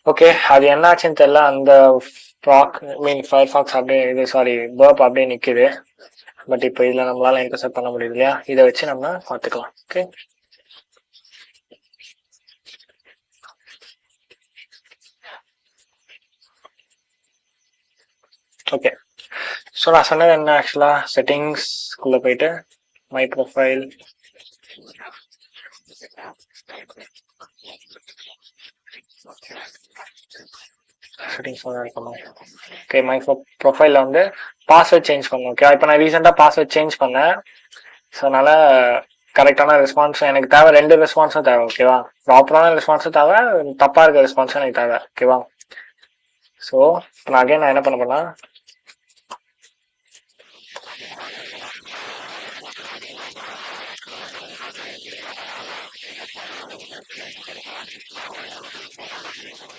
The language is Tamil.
ஓகே, அது என்னாச்சுன்னு தெரியல. அந்த ஃபயர்ஃபாக்ஸ் அப்படியே இது சாரி பர்ப் அப்படியே நிக்குது. பட் இப்போ இதுல நம்மளால இன்டர்செப்ட் பண்ண முடியுது இல்லையா? இதை வச்சு நம்ம பார்த்துக்கலாம். Okay okay. ஸோ நான் சொன்னது என்ன, ஆக்சுவலா செட்டிங்ஸ்குள்ள போயிட்டு மை ப்ரொஃபைல், செட்டிங்ஸ் இருக்கணும். ஓகே, மை ப்ரொஃபைல்ல வந்து பாஸ்வேர்ட் சேஞ்ச் பண்ணணும். ஓகே, இப்போ நான் ரீசெண்டாக பாஸ்வேர்ட் சேஞ்ச் பண்ணேன். ஸோ அதனால கரெக்டான ரெஸ்பான்ஸ் எனக்கு தேவை. 2 ரெஸ்பான்ஸும் தேவை. ஓகேவா? ப்ராப்பரான ரெஸ்பான்ஸும் தேவை, தப்பா இருக்க ரெஸ்பான்ஸும் எனக்கு தேவை. ஓகேவா? ஸோ இப்போ நான் அகைன் நான் என்ன பண்ண போனா,